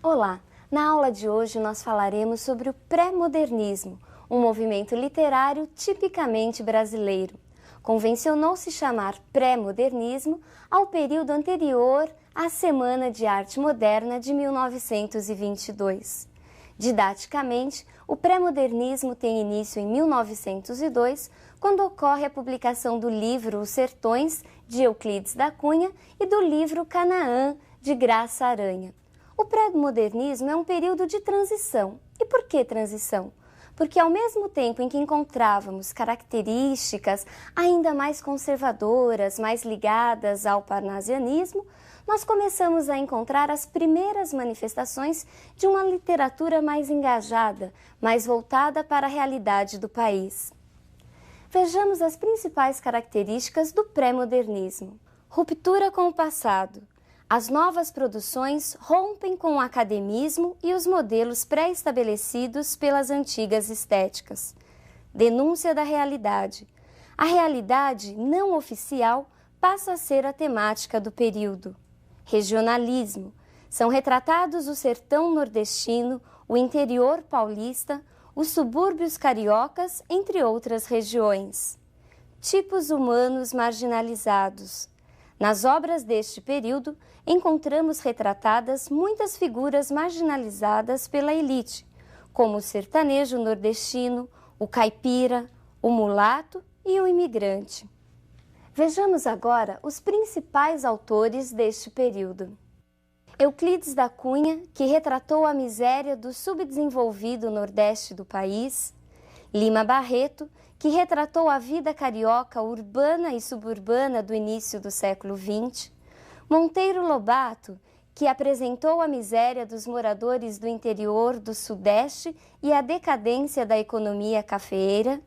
Olá! Na aula de hoje nós falaremos sobre o pré-modernismo, um movimento literário tipicamente brasileiro. Convencionou-se chamar pré-modernismo ao período anterior à Semana de Arte Moderna de 1922. Didaticamente, o pré-modernismo tem início em 1902, quando ocorre a publicação do livro Os Sertões, de Euclides da Cunha, e do livro Canaã, de Graça Aranha. O pré-modernismo é um período de transição. E por que transição? Porque ao mesmo tempo em que encontrávamos características ainda mais conservadoras, mais ligadas ao parnasianismo, nós começamos a encontrar as primeiras manifestações de uma literatura mais engajada, mais voltada para a realidade do país. Vejamos as principais características do pré-modernismo. Ruptura com o passado. As novas produções rompem com o academismo e os modelos pré-estabelecidos pelas antigas estéticas. Denúncia da realidade. A realidade não oficial passa a ser a temática do período. Regionalismo. São retratados o sertão nordestino, o interior paulista, os subúrbios cariocas, entre outras regiões. Tipos humanos marginalizados. Nas obras deste período, encontramos retratadas muitas figuras marginalizadas pela elite, como o sertanejo nordestino, o caipira, o mulato e o imigrante. Vejamos agora os principais autores deste período. Euclides da Cunha, que retratou a miséria do subdesenvolvido nordeste do país. Lima Barreto, que retratou a vida carioca urbana e suburbana do início do século XX. Monteiro Lobato, que apresentou a miséria dos moradores do interior do Sudeste e a decadência da economia cafeeira.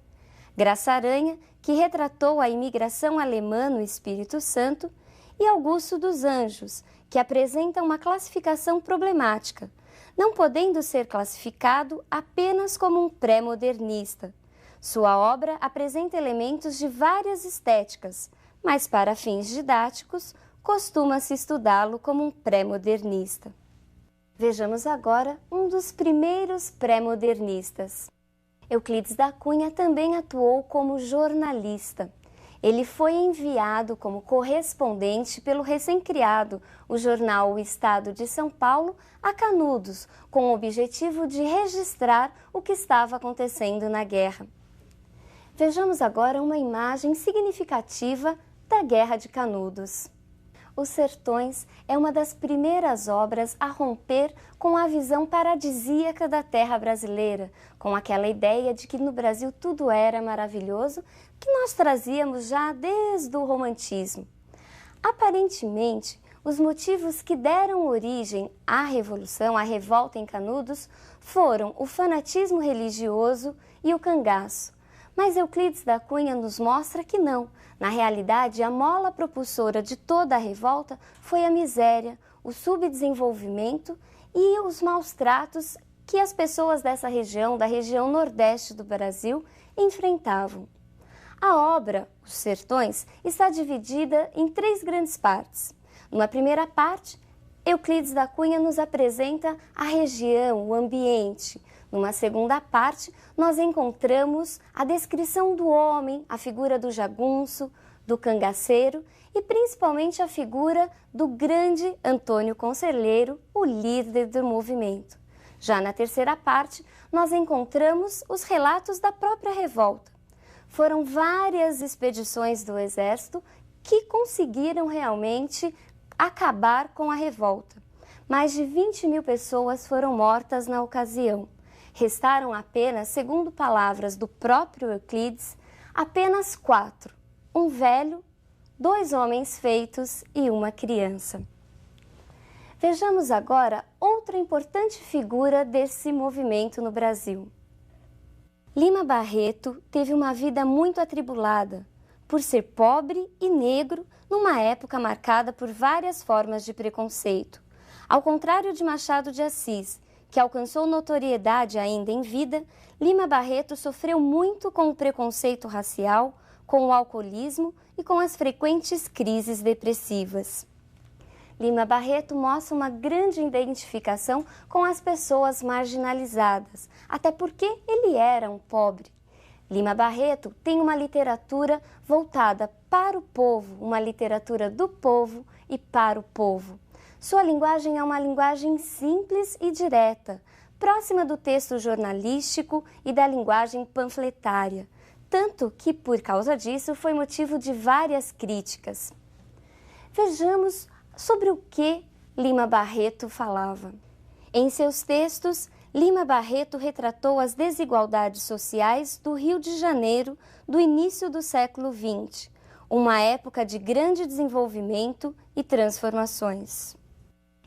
Graça Aranha, que retratou a imigração alemã no Espírito Santo. E Augusto dos Anjos, que apresenta uma classificação problemática, não podendo ser classificado apenas como um pré-modernista. Sua obra apresenta elementos de várias estéticas, mas para fins didáticos, costuma-se estudá-lo como um pré-modernista. Vejamos agora um dos primeiros pré-modernistas. Euclides da Cunha também atuou como jornalista. Ele foi enviado como correspondente pelo recém-criado, o jornal O Estado de São Paulo, a Canudos, com o objetivo de registrar o que estava acontecendo na guerra. Vejamos agora uma imagem significativa da Guerra de Canudos. Os Sertões é uma das primeiras obras a romper com a visão paradisíaca da terra brasileira, com aquela ideia de que no Brasil tudo era maravilhoso, que nós trazíamos já desde o romantismo. Aparentemente, os motivos que deram origem à revolução, à revolta em Canudos, foram o fanatismo religioso e o cangaço. Mas Euclides da Cunha nos mostra que não. Na realidade, a mola propulsora de toda a revolta foi a miséria, o subdesenvolvimento e os maus tratos que as pessoas dessa região, da região nordeste do Brasil, enfrentavam. A obra, Os Sertões, está dividida em 3 grandes partes. Numa primeira parte, Euclides da Cunha nos apresenta a região, o ambiente. Numa segunda parte, nós encontramos a descrição do homem, a figura do jagunço, do cangaceiro e principalmente a figura do grande Antônio Conselheiro, o líder do movimento. Já na terceira parte, nós encontramos os relatos da própria revolta. Foram várias expedições do exército que conseguiram realmente acabar com a revolta. Mais de 20.000 pessoas foram mortas na ocasião. Restaram apenas, segundo palavras do próprio Euclides, apenas 4, um velho, 2 homens feitos e uma criança. Vejamos agora outra importante figura desse movimento no Brasil. Lima Barreto teve uma vida muito atribulada, por ser pobre e negro numa época marcada por várias formas de preconceito. Ao contrário de Machado de Assis, que alcançou notoriedade ainda em vida, Lima Barreto sofreu muito com o preconceito racial, com o alcoolismo e com as frequentes crises depressivas. Lima Barreto mostra uma grande identificação com as pessoas marginalizadas, até porque ele era um pobre. Lima Barreto tem uma literatura voltada para o povo, uma literatura do povo e para o povo. Sua linguagem é uma linguagem simples e direta, próxima do texto jornalístico e da linguagem panfletária, tanto que, por causa disso, foi motivo de várias críticas. Vejamos sobre o que Lima Barreto falava. Em seus textos, Lima Barreto retratou as desigualdades sociais do Rio de Janeiro do início do século XX, uma época de grande desenvolvimento e transformações.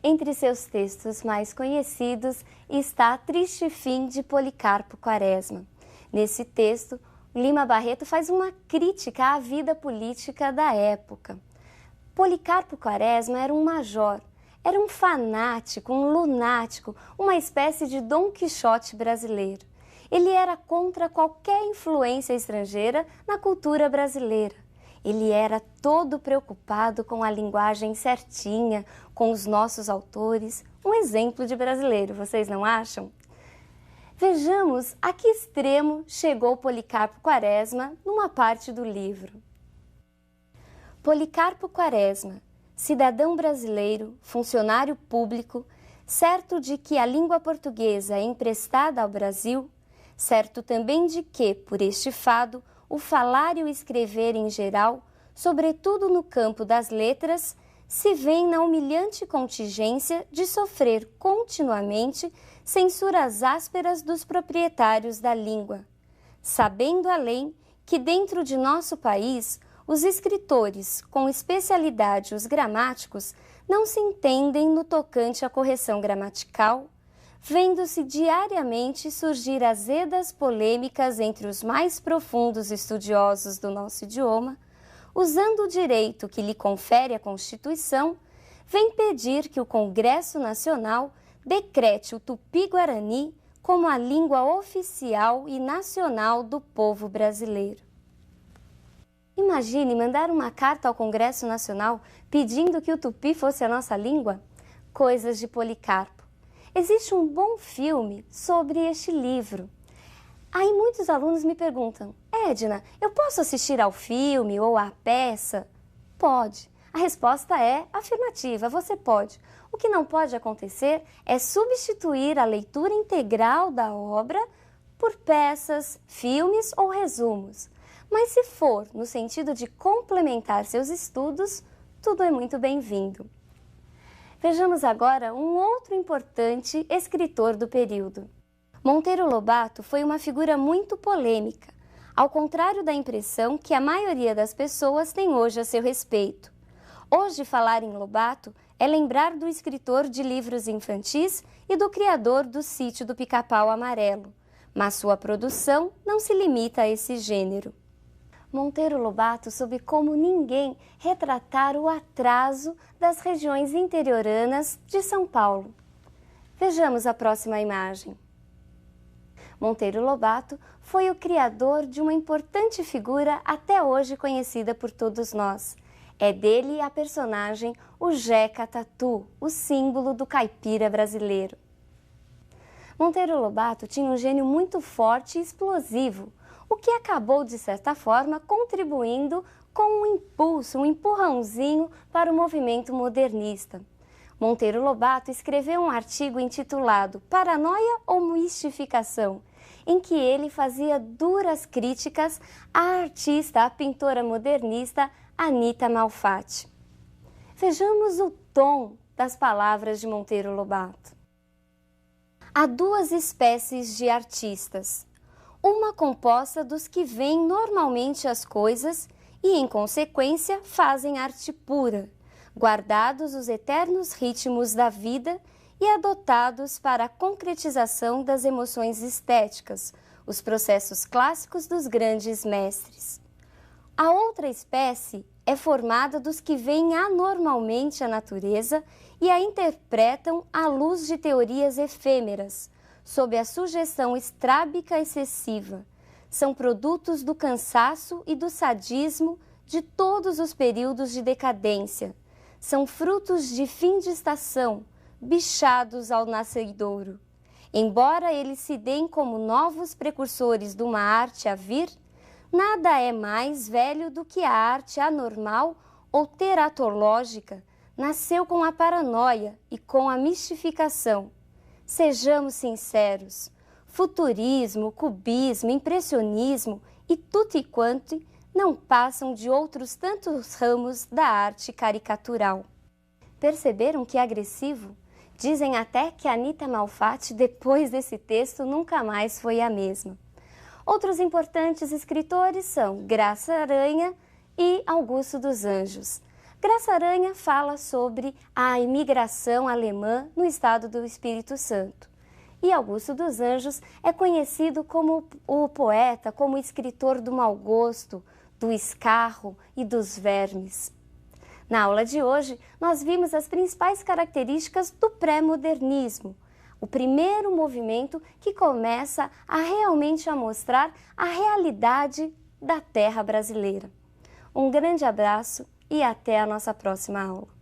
Entre seus textos mais conhecidos está Triste Fim de Policarpo Quaresma. Nesse texto, Lima Barreto faz uma crítica à vida política da época. Policarpo Quaresma era um major, era um fanático, um lunático, uma espécie de Dom Quixote brasileiro. Ele era contra qualquer influência estrangeira na cultura brasileira. Ele era todo preocupado com a linguagem certinha, com os nossos autores. Um exemplo de brasileiro, vocês não acham? Vejamos a que extremo chegou Policarpo Quaresma numa parte do livro. Policarpo Quaresma, cidadão brasileiro, funcionário público, certo de que a língua portuguesa é emprestada ao Brasil, certo também de que, por este fado, o falar e o escrever em geral, sobretudo no campo das letras, se vêem na humilhante contingência de sofrer continuamente censuras ásperas dos proprietários da língua, sabendo além que dentro de nosso país os escritores, com especialidade os gramáticos, não se entendem no tocante à correção gramatical, vendo-se diariamente surgir azedas polêmicas entre os mais profundos estudiosos do nosso idioma, usando o direito que lhe confere a Constituição, vem pedir que o Congresso Nacional decrete o Tupi-Guarani como a língua oficial e nacional do povo brasileiro. Imagine mandar uma carta ao Congresso Nacional pedindo que o tupi fosse a nossa língua? Coisas de Policarpo. Existe um bom filme sobre este livro. Aí muitos alunos me perguntam, Edna, eu posso assistir ao filme ou à peça? Pode. A resposta é afirmativa, você pode. O que não pode acontecer é substituir a leitura integral da obra por peças, filmes ou resumos. Mas se for no sentido de complementar seus estudos, tudo é muito bem-vindo. Vejamos agora um outro importante escritor do período. Monteiro Lobato foi uma figura muito polêmica, ao contrário da impressão que a maioria das pessoas tem hoje a seu respeito. Hoje, falar em Lobato é lembrar do escritor de livros infantis e do criador do Sítio do Pica-Pau Amarelo, mas sua produção não se limita a esse gênero. Monteiro Lobato soube como ninguém retratar o atraso das regiões interioranas de São Paulo. Vejamos a próxima imagem. Monteiro Lobato foi o criador de uma importante figura até hoje conhecida por todos nós. É dele a personagem o Jeca Tatu, o símbolo do caipira brasileiro. Monteiro Lobato tinha um gênio muito forte e explosivo, o que acabou, de certa forma, contribuindo com um impulso, um empurrãozinho para o movimento modernista. Monteiro Lobato escreveu um artigo intitulado Paranoia ou Mistificação, em que ele fazia duras críticas à artista, à pintora modernista Anita Malfatti. Vejamos o tom das palavras de Monteiro Lobato. Há duas espécies de artistas. Uma composta dos que veem normalmente as coisas e, em consequência, fazem arte pura, guardados os eternos ritmos da vida e adotados para a concretização das emoções estéticas, os processos clássicos dos grandes mestres. A outra espécie é formada dos que veem anormalmente a natureza e a interpretam à luz de teorias efêmeras, sob a sugestão estrábica excessiva. São produtos do cansaço e do sadismo de todos os períodos de decadência. são frutos de fim de estação, bichados ao nascedouro. Embora eles se deem como novos precursores de uma arte a vir, nada é mais velho do que a arte anormal ou teratológica nasceu com a paranoia e com a mistificação. Sejamos sinceros, futurismo, cubismo, impressionismo e tutti quanti não passam de outros tantos ramos da arte caricatural. Perceberam que agressivo? Dizem até que Anita Malfatti, depois desse texto, nunca mais foi a mesma. Outros importantes escritores são Graça Aranha e Augusto dos Anjos. Graça Aranha fala sobre a imigração alemã no estado do Espírito Santo. E Augusto dos Anjos é conhecido como o poeta, como o escritor do mau gosto, do escarro e dos vermes. Na aula de hoje, nós vimos as principais características do pré-modernismo, o primeiro movimento que começa a realmente mostrar a realidade da terra brasileira. Um grande abraço e até a nossa próxima aula.